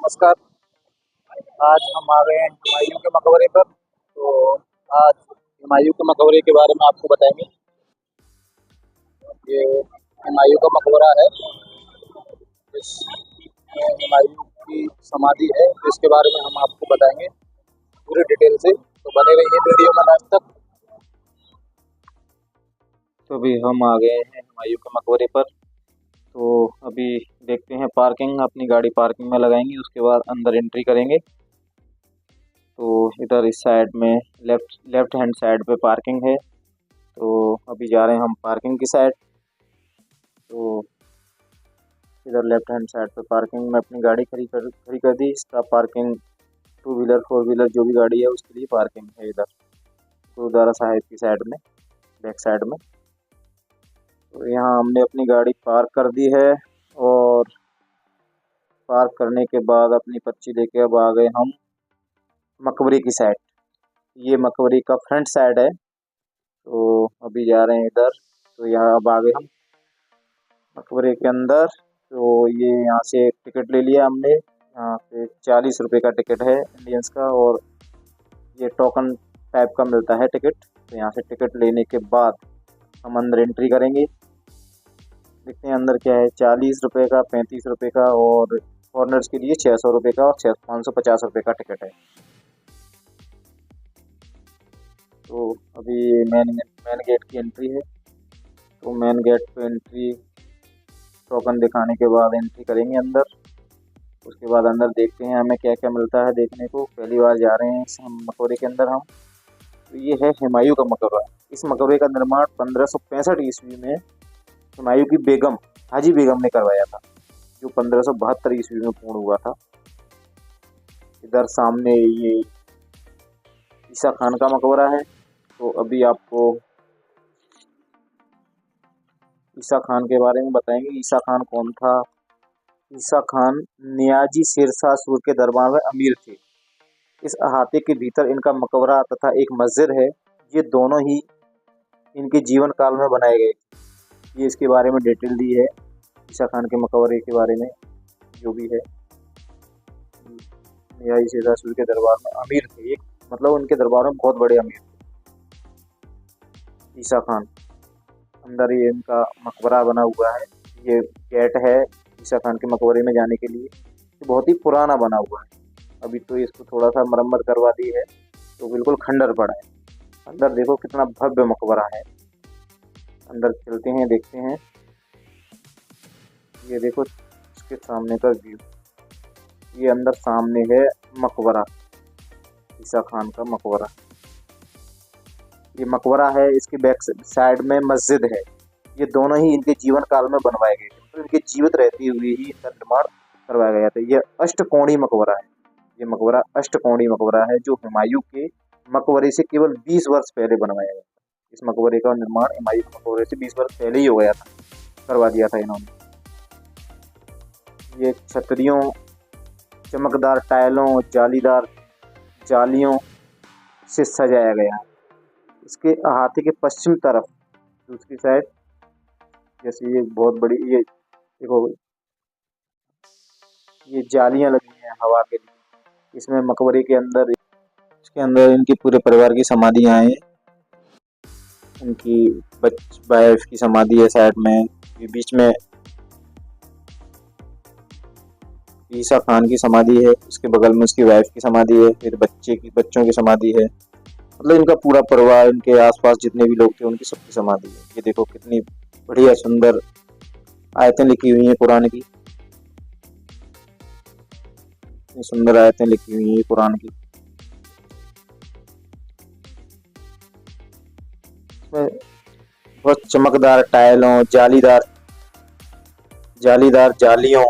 नमस्कार। आज हम आ गए हैं हुमायूं के मकबरे पर। तो आज हुमायूं के मकबरे के बारे में आपको बताएंगे। ये हुमायूं का मकबरा है, इसमें हुमायूं की समाधि है, इसके बारे में हम आपको बताएंगे पूरी डिटेल से। तो बने रहिए वीडियो में लास्ट तक। तो अभी हम आ गए हैं हुमायूं के मकबरे पर। तो अभी देखते हैं पार्किंग, अपनी गाड़ी पार्किंग में लगाएंगे, उसके बाद अंदर एंट्री करेंगे। तो इधर इस साइड में लेफ्ट लेफ्ट हैंड साइड पे पार्किंग है। तो अभी जा रहे हैं हम पार्किंग की साइड। तो इधर लेफ्ट हैंड साइड पे पार्किंग में अपनी गाड़ी खड़ी कर दी। इसका parking two wheeler four wheeler जो भी गाड़ी है उसके लिए पार्किंग है इधर गुरुद्वारा साहिब की साइड में, बैक साइड में। तो यहाँ हमने अपनी गाड़ी पार्क कर दी है और पार्क करने के बाद अपनी पर्ची लेके अब आ गए हम मकबरे की साइड। ये मकबरे का फ्रंट साइड है। तो अभी जा रहे हैं इधर। तो यहाँ अब आ गए हम मकबरे के अंदर। तो ये यहाँ से टिकट ले लिया हमने। यहाँ पे 40 रुपये का टिकट है इंडियंस का, और ये टोकन टाइप का मिलता है टिकट। तो यहाँ से टिकट लेने के बाद हम अंदर एंट्री करेंगे। देखते हैं अंदर क्या है। 40 रुपये का, 35 रुपये का, और फॉरनर्स के लिए 600 रुपये का और 550 रुपये का टिकट है। तो अभी मेन गेट की एंट्री है। तो मेन गेट पे एंट्री टोकन दिखाने के बाद एंट्री करेंगे अंदर। उसके बाद अंदर देखते हैं हमें क्या क्या मिलता है देखने को। पहली बार जा रहे हैं इस मकबरे के अंदर हम। तो ये है हुमायूं का मकबरा। इस मकबरे का निर्माण 1565 ईस्वी में हुमायूं की बेगम हाजी बेगम ने करवाया था, जो 1572 ईस्वी में पूर्ण हुआ था। इधर सामने ये ईसा खान का मकबरा है। तो अभी आपको ईसा खान के बारे में बताएंगे। ईसा खान कौन था? ईसा खान नियाजी शेरशाह सूर के दरबार में अमीर थे। इस अहाते के भीतर इनका मकबरा तथा एक मस्जिद है। ये दोनों ही इनके जीवन काल में बनाए गए। ये इसके बारे में डिटेल दी है, ईसा खान के मकबरे के बारे में जो भी है। नियाजी शेरशाह सूर के दरबार में अमीर थे, एक मतलब उनके दरबार में बहुत बड़े अमीर थे ईसा खान। अंदर ये इनका मकबरा बना हुआ है। ये गेट है ईसा खान के मकबरे में जाने के लिए। ये बहुत ही पुराना बना हुआ है। अभी तो इसको थोड़ा सा मरम्मत करवा दी है, तो बिल्कुल खंडर पड़ा है। अंदर देखो कितना भव्य मकबरा है। अंदर चलते हैं, देखते हैं। ये देखो इसके सामने का व्यू। ये अंदर सामने है मकबरा, ईसा खान का मकबरा। ये मकबरा है, इसके बैक साइड में मस्जिद है। ये दोनों ही इनके जीवन काल में बनवाए गए थे, तो इनके जीवित रहते हुए ही इनका निर्माण करवाया गया था। ये अष्टकोणीय मकबरा है। ये मकबरा अष्टकोणीय मकबरा है, जो हुमायूं के मकबरे से केवल 20 वर्ष पहले बनवाया गया। इस मकबरे का निर्माण हुमायूं के मकबरे से 20 वर्ष पहले ही हो गया था, करवा दिया था इन्होंने। ये छतरियों, चमकदार टाइलों, जालीदार जालियों से सजाया गया है। इसके अहाते के पश्चिम तरफ दूसरी साइड, जैसे ये बहुत बड़ी, ये देखो ये जालियां लगी हैं हवा के लिए। इसमें मकबरे के अंदर, इसके अंदर इनके पूरे परिवार की समाधियां हैं। इनकी वाइफ की समाधि है साइड में, बीच में ईसा खान की समाधि है, उसके बगल में उसकी वाइफ की समाधि है, फिर बच्चों की समाधि है। मतलब इनका पूरा परिवार, इनके आसपास जितने भी लोग थे उनकी सबकी समाधि है। ये देखो कितनी बढ़िया सुंदर आयतें लिखी हुई हैं कुरान की। इतनी सुंदर आयतें लिखी हुई हैं कुरान की। इसमें बहुत चमकदार टाइलों, जालीदार जालियों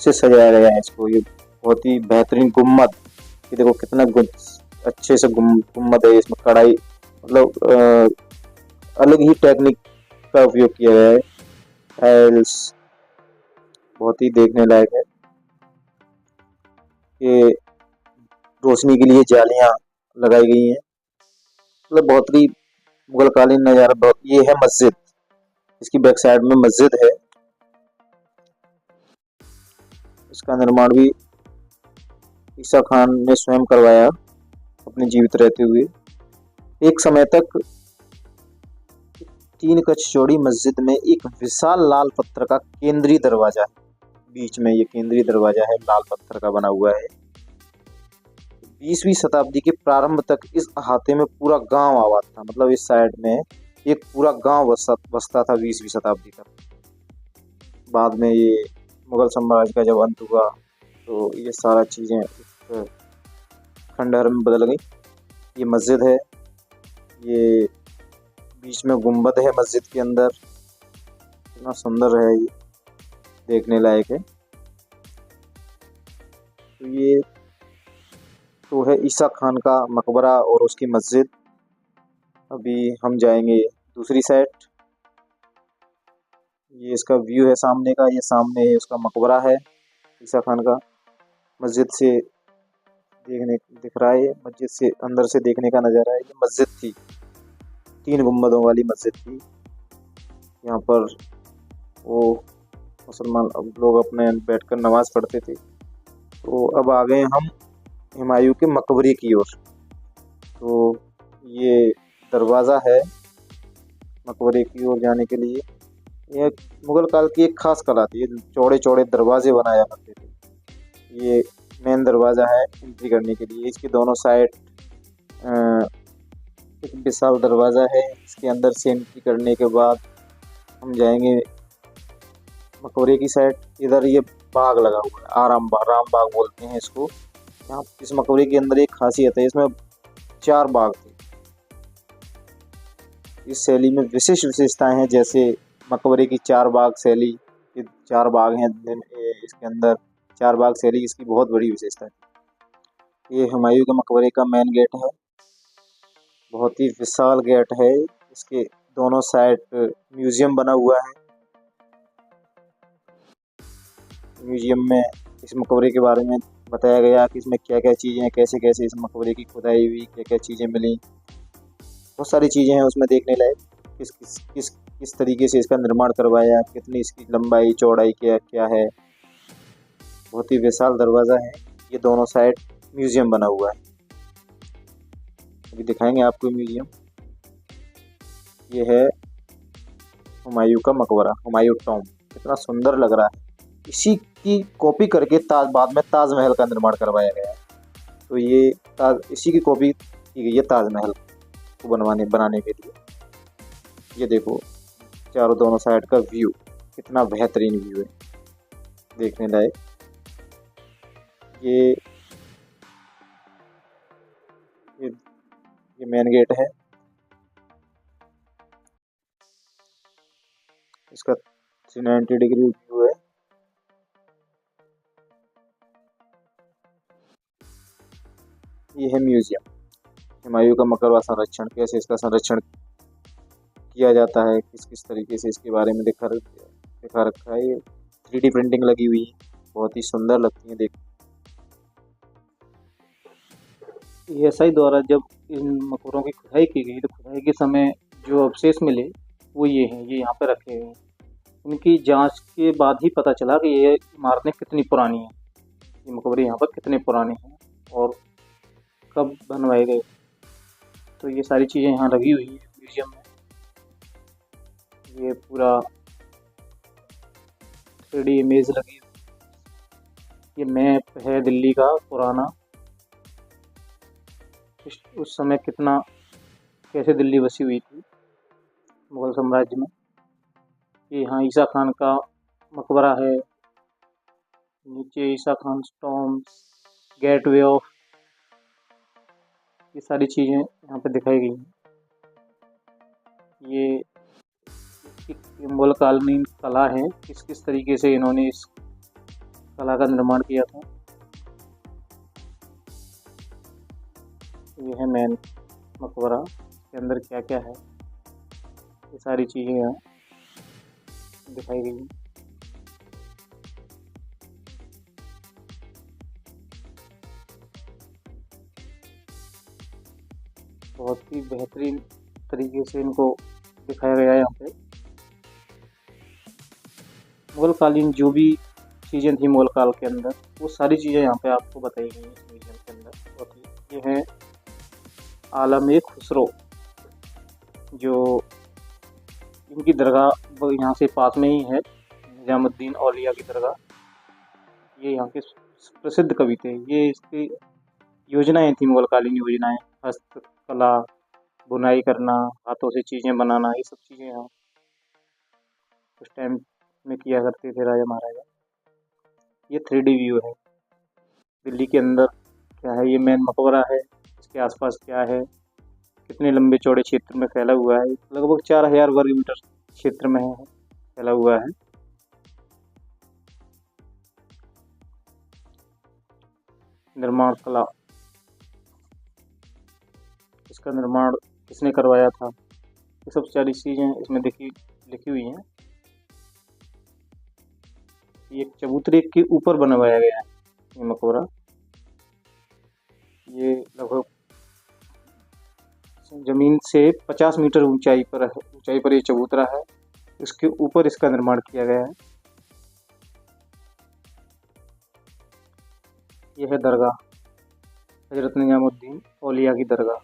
से सजाया गया है इसको। ये बहुत ही बेहतरीन गुम्मद। ये देखो कितना अच्छे से गुम्मद है। इसमें कढ़ाई, मतलब अलग ही टेक्निक का उपयोग किया गया है। टाइल्स बहुत ही देखने लायक है। ये रोशनी के लिए जालियां लगाई गई हैं। मतलब बहुत ही मुगल कालीन नजारा। ये है मस्जिद, इसकी बैक साइड में मस्जिद है। इसका निर्माण भी ईसा खान ने स्वयं करवाया अपने जीवित रहते हुए। एक समय तक 3 गज चौड़ी मस्जिद में एक विशाल लाल पत्थर का केंद्रीय दरवाजा है। बीच में ये केंद्रीय दरवाजा है, लाल पत्थर का बना हुआ है। 20वीं शताब्दी के प्रारंभ तक इस अहाते में पूरा गांव आबाद था। मतलब इस साइड में एक पूरा गांव बसता था 20वीं शताब्दी तक। बाद में ये मुगल साम्राज्य का जब अंत हुआ तो ये सारा चीज़ें इस खंडहर में बदल गई। ये मस्जिद है, ये बीच में गुंबद है मस्जिद के अंदर, इतना सुंदर है, ये देखने लायक है। तो ये तो है ईसा खान का मकबरा और उसकी मस्जिद। अभी हम जाएंगे दूसरी साइड। ये इसका व्यू है सामने का, ये सामने उसका मकबरा है ईसा खान का। मस्जिद से देखने दिख रहा है, मस्जिद से अंदर से देखने का नज़ारा है। ये मस्जिद थी, 3 गुंबदों वाली मस्जिद थी। यहाँ पर वो मुसलमान लोग अपने बैठकर नमाज पढ़ते थे। तो अब आ गए हम हुमायूं के मकबरे की ओर। तो ये दरवाज़ा है मकबरे की ओर जाने के लिए। यह मुगल काल की एक खास कला थी, ये चौड़े चौड़े दरवाजे बनाया करते थे। ये मेन दरवाज़ा है एंट्री करने के लिए। इसके दोनों साइड एक विशाल दरवाज़ा है। इसके अंदर से एंट्री करने के बाद हम जाएंगे मकबरे की साइड। इधर ये बाग लगा हुआ है, आराम बाग, राम बाग बोलते हैं इसको। यहाँ इस मकबरे के अंदर एक खासियत है, इसमें 4 बाग थे। इस शैली में विशेष विशेषताएं हैं, जैसे मकबरे की 4 बाग शैली। ये 4 बाग हैं इसके अंदर, 4 बाग शैली इसकी बहुत बड़ी विशेषता है। ये हुमायूं के मकबरे का मेन गेट है, बहुत ही विशाल गेट है। इसके दोनों साइड म्यूजियम बना हुआ है। म्यूजियम में इस मकबरे के बारे में बताया गया कि इसमें क्या क्या चीज़ें हैं, कैसे कैसे इस मकबरे की खुदाई हुई, क्या क्या चीज़ें मिली। बहुत सारी चीज़ें हैं उसमें देखने लायक। किस तरीके से इसका निर्माण करवाया, कितनी इसकी लंबाई चौड़ाई क्या क्या है। बहुत ही विशाल दरवाज़ा है। ये दोनों साइड म्यूजियम बना हुआ है, अभी दिखाएंगे आपको म्यूजियम। ये है हुमायूं का मकबरा, हुमायूं टॉम्ब। कितना सुंदर लग रहा है। इसी की कॉपी करके बाद में ताजमहल का निर्माण करवाया गया है। तो ये इसी की कॉपी की गई है ताजमहल को बनाने के लिए। ये देखो चारों दोनों साइड का व्यू, कितना बेहतरीन व्यू है, देखने लायक। ये मेन गेट है, इसका 390 डिग्री व्यू है। ये है म्यूजियम, हुमायूं का मकबरा संरक्षण, कैसे इसका संरक्षण किया जाता है, किस किस तरीके से इसके बारे में दिखा रखा है। ये 3D प्रिंटिंग लगी हुई है, बहुत ही सुंदर लगती है देख। एएसआई द्वारा जब इन मकबरों की खुदाई की गई तो खुदाई के समय जो अवशेष मिले वो ये हैं, ये यहाँ पे रखे हुए हैं। इनकी जांच के बाद ही पता चला कि ये इमारतें कितनी पुरानी हैं, ये मकबरे यहाँ पर कितने पुराने हैं और कब बनवाए गए। तो ये सारी चीज़ें यहाँ लगी हुई है म्यूजियम में। ये पूरा 3D इमेज लगी हुई। ये मैप है दिल्ली का पुराना, उस समय कितना कैसे दिल्ली बसी हुई थी मुगल साम्राज्य में। ये यहाँ ईसा खान का मकबरा है, नीचे ईसा खान टॉम्ब, गेटवे ऑफ, ये सारी चीज़ें यहाँ पे दिखाई गई हैं। ये मुगल कालीन कला है, किस किस तरीके से इन्होंने इस कला का निर्माण किया था। ये है मेन मकबरा, के अंदर क्या क्या है, ये सारी चीज़ें यहाँ दिखाई गई हैं। बहुत ही बेहतरीन तरीके से इनको दिखाया गया है यहाँ पे। मुगल कालीन जो भी चीज़ें थी मुगल काल के अंदर वो सारी चीज़ें यहाँ पे आपको बताई गई हैं इस म्यूजियम के अंदर। और ये है आलम खुसरो, जो इनकी दरगाह वो यहाँ से पास में ही है, निजामुद्दीन औलिया की दरगाह। ये यहाँ के प्रसिद्ध कवि थे। ये इसकी योजनाएं थी, मुगलकालीन योजनाएं, हस्तकला, बुनाई करना, हाथों से चीज़ें बनाना, ये सब चीज़ें यहाँ उस टाइम में किया करते थे राजा महाराजा। ये 3D व्यू है दिल्ली के अंदर क्या है। ये मेन मकबरा है, इसके आसपास क्या है, कितने लंबे चौड़े क्षेत्र में फैला हुआ है। लगभग 4000 वर्ग मीटर क्षेत्र में है, फैला हुआ है। निर्माण कला, इसका निर्माण किसने करवाया था, ये सब सारी चीज़ें इसमें लिखी हुई हैं। ये चबूतरे के ऊपर बनवाया गया है ये मकबरा। ये लगभग जमीन से 50 मीटर ऊंचाई पर ये चबूतरा है। इसके ऊपर इसका निर्माण किया गया है। यह है दरगाह, हजरत निजामुद्दीन औलिया की दरगाह,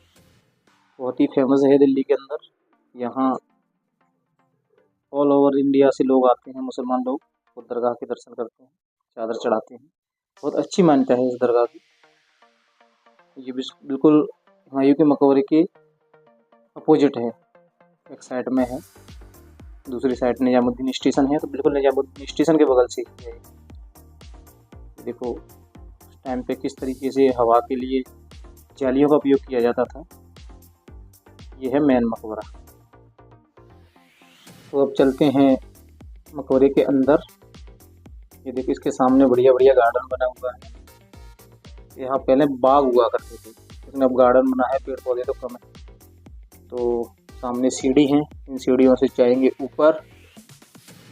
बहुत ही फेमस है दिल्ली के अंदर। यहाँ ऑल ओवर इंडिया से लोग आते हैं, मुसलमान लोग, और दरगाह के दर्शन करते हैं, चादर चढ़ाते हैं। बहुत अच्छी मान्यता है इस दरगाह की। ये बिल्कुल हुमायूं के मकबरे के अपोजिट है, एक साइड में है, दूसरी साइड निजामुद्दीन स्टेशन है, तो बिल्कुल निजामुद्दीन स्टेशन के बगल से है। देखो उस टाइम पे किस तरीके से हवा के लिए जालियों का उपयोग किया जाता था। ये है मेन मकबरा। तो अब चलते हैं मकबरे के अंदर। ये देखो इसके सामने बढ़िया बढ़िया गार्डन बना हुआ है। यहाँ पहले बाग हुआ करते थे, लेकिन अब गार्डन बना है, पेड़ पौधे तो कम है। तो सामने सीढ़ी हैं, इन सीढ़ियों से जाएंगे ऊपर।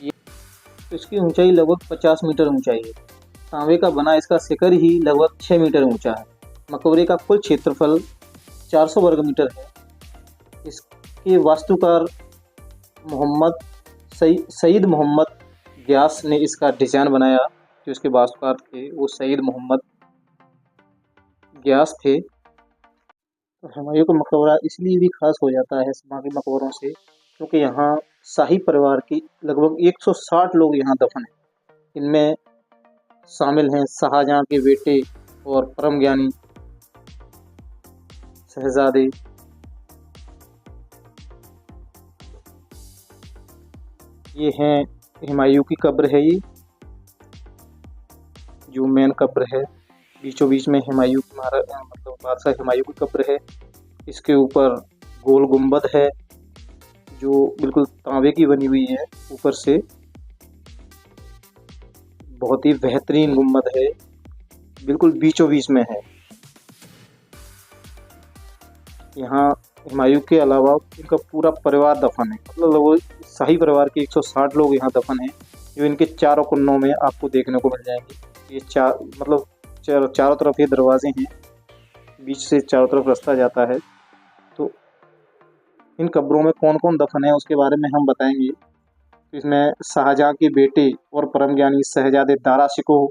ये इसकी ऊंचाई लगभग 50 मीटर ऊंचाई है। तांबे का बना इसका शिखर ही लगभग 6 मीटर ऊंचा है। मकबरे का कुल क्षेत्रफल 400 वर्ग मीटर है। इसके वास्तुकार सईद मोहम्मद ग्यास ने इसका डिज़ाइन बनाया। जो इसके वास्तुकार थे वो सईद मोहम्मद ग्यास थे। तो हुमायूं का मकबरा इसलिए भी खास हो जाता है बाकी मकबरों से, क्योंकि यहाँ शाही परिवार की लगभग 160 लोग यहाँ दफन हैं। इनमें शामिल हैं शाहजहां के बेटे और परम ज्ञानी शहजादे। ये हैं हुमायूं की कब्र है, ये जो मेन कब्र है, बीचों बीच में हुमायूं मतलब बादशाह हुमायूं की कब्र है। इसके ऊपर गोल गुंबद है जो बिल्कुल तांबे की बनी हुई है, ऊपर से बहुत ही बेहतरीन गुंबद है, बिल्कुल बीचों बीच में है। यहाँ हुमायूं के अलावा इनका पूरा परिवार दफन है, मतलब लगभग शाही परिवार के 160 लोग यहाँ दफन हैं, जो इनके चारों कोनों में आपको देखने को मिल जाएंगे। ये चारों तरफ ये दरवाजे हैं, बीच से चारों तरफ रास्ता जाता है। तो इन कब्रों में कौन कौन दफन है उसके बारे में हम बताएंगे। तो इसमें शाहजहां के बेटे और परम ज्ञानी शहजादे दारा शिकोह,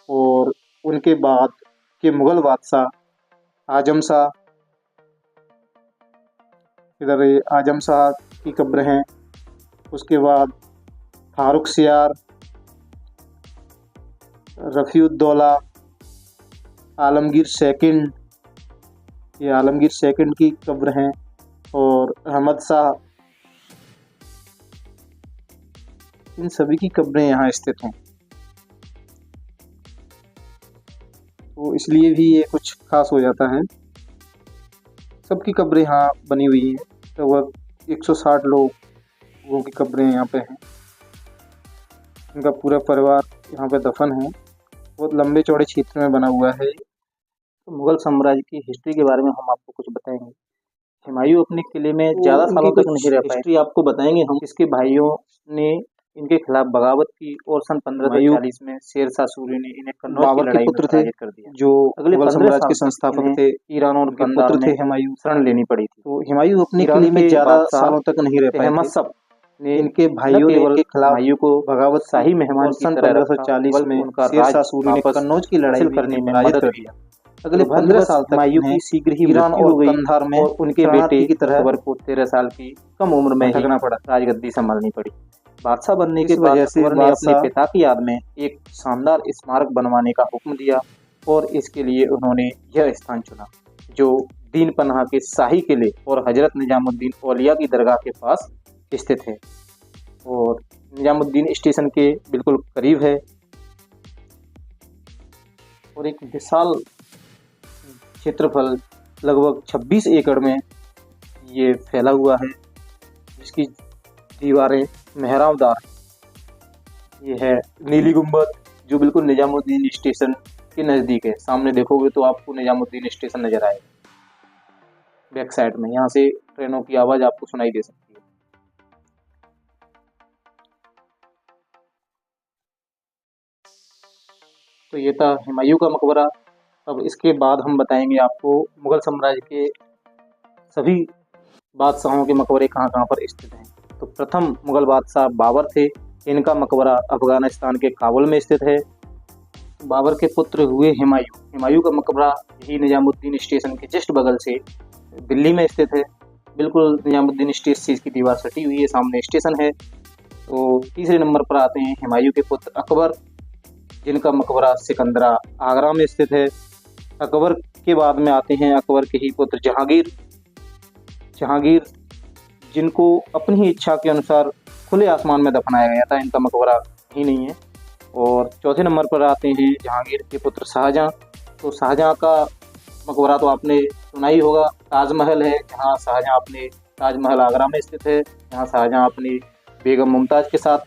और उनके बाद के मुगल बादशाह आजम शाह, इधर ये आजम शाह की कब्र हैं। उसके बाद फारूक सियार, रफ़ीउद्दौला, आलमगीर सेकंड, ये आलमगीर सेकंड की कब्र हैं, और अहमद शाह, इन सभी की कब्रें यहाँ स्थित हैं। तो इसलिए भी ये कुछ खास हो जाता है। सबकी कब्रें यहाँ बनी हुई हैं, लगभग 160 लोगों की कब्रें यहाँ पे हैं। इनका पूरा परिवार यहाँ पे दफन है। बहुत लंबे चौड़े क्षेत्र में बना हुआ है। तो मुगल साम्राज्य की हिस्ट्री के बारे में हम आपको कुछ बताएंगे। हुमायूं अपने किले में ज़्यादा सालों तक नहीं रह पाए। हिस्ट्री आपको बताएंगे हम। इसके भाइयों ने इनके खिलाफ बगावत की, और सन 1540 में शेरशाह सूरी ने इन्हें कन्नौज की लड़ाई में पराजित कर दिया। जो अगले मुगल साम्राज्य के संस्थापक थे, ईरान और पुत्र थे हुमायूं, शरण लेनी पड़ी थी। तो हुमायूं अपने किले में ज़्यादा सालों तक नहीं रह पाए। ने इनके भाइयों ने इनके खिलाफ हुमायूं को बगावत शाही मेहमान की सन तरह रखा, 1540 बल्कि में उनका शेर राज शाह सूरी ने वापस कन्नौज की लड़ाई हासिल में करने इन्हें में पराजित मदद कर की। दिया। अगले 15 दुर्भाग्यवश साल तक हुमायूं इन्हें की शीघ्र ही ईरान मृत्यु और हो गई कंधार में और उनके शरणार्थी बेटे की तरह अकबर को 13 साल की कम उम्र में ही भटकना पड़ा। राजगद्दी संभालनी पड़ी। बादशाह बनने के इस बाद वजह से अकबर ने अपने बादशाह पिता की याद में एक शानदार स्मारक बनवाने का हुक्म दिया और इसके लिए उन्होंने यह स्थान चुना, जो दीन पनाह के शाही किले और हजरत निजामुद्दीन औलिया की दरगाह के पास स्थित है और निजामुद्दीन स्टेशन के बिल्कुल करीब है और एक विशाल क्षेत्रफल लगभग 26 एकड़ में ये फैला हुआ है, जिसकी दीवारें मेहराबदार हैं। ये है नीली गुंबद, जो बिल्कुल निजामुद्दीन स्टेशन के नज़दीक है। सामने देखोगे तो आपको निजामुद्दीन स्टेशन नजर आएगा बैक साइड में। यहाँ से ट्रेनों की आवाज़ आपको सुनाई दे सकती है। तो ये था हुमायूं का मकबरा। अब इसके बाद हम बताएंगे आपको मुगल साम्राज्य के सभी बादशाहों के मकबरे कहाँ कहाँ पर स्थित हैं। तो प्रथम मुगल बादशाह बाबर थे। इनका मकबरा अफगानिस्तान के काबुल में स्थित है। बाबर के पुत्र हुए हुमायूं। हुमायूं का मकबरा ही निजामुद्दीन स्टेशन के जस्ट बगल से दिल्ली में स्थित है। बिल्कुल निजामुद्दीन स्टेशन से इसकी दीवार सटी हुई है, सामने स्टेशन है। तो तीसरे नंबर पर आते हैं हुमायूं के पुत्र अकबर, जिनका मकबरा सिकंदरा आगरा में स्थित है। अकबर के बाद में आते हैं अकबर के ही पुत्र जहांगीर। जहांगीर जिनको अपनी ही इच्छा के अनुसार खुले आसमान में दफनाया गया था, इनका मकबरा ही नहीं है। और चौथे नंबर पर आते हैं जहांगीर के पुत्र शाहजहां। तो शाहजहां का मकबरा तो आपने सुना ही होगा, ताजमहल है, जहाँ शाहजहां अपने ताजमहल आगरा में स्थित है, जहाँ शाहजहां अपनी बेगम मुमताज़ के साथ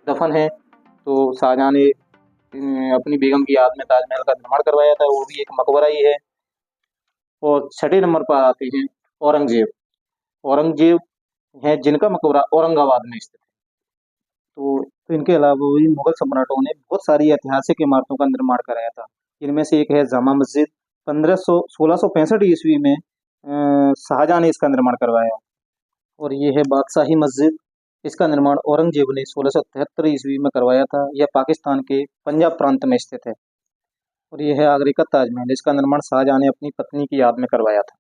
दफन है। तो शाहजहां ने अपनी बेगम की याद में ताजमहल का निर्माण करवाया था, वो भी एक मकबरा ही है। और छठे नंबर पर आते हैं औरंगजेब। औरंगजेब हैं जिनका मकबरा औरंगाबाद में स्थित है। तो इनके अलावा भी मुगल सम्राटों ने बहुत सारी ऐतिहासिक इमारतों का निर्माण कराया था। इनमें से एक है जामा मस्जिद। 1665 ईस्वी में शाहजहां ने इसका निर्माण करवाया। और ये है बादशाही मस्जिद। इसका निर्माण औरंगजेब ने 1673 ईस्वी में करवाया था। यह पाकिस्तान के पंजाब प्रांत में स्थित है। और यह है आगरे का ताजमहल। इसका निर्माण शाहजहां ने अपनी पत्नी की याद में करवाया था।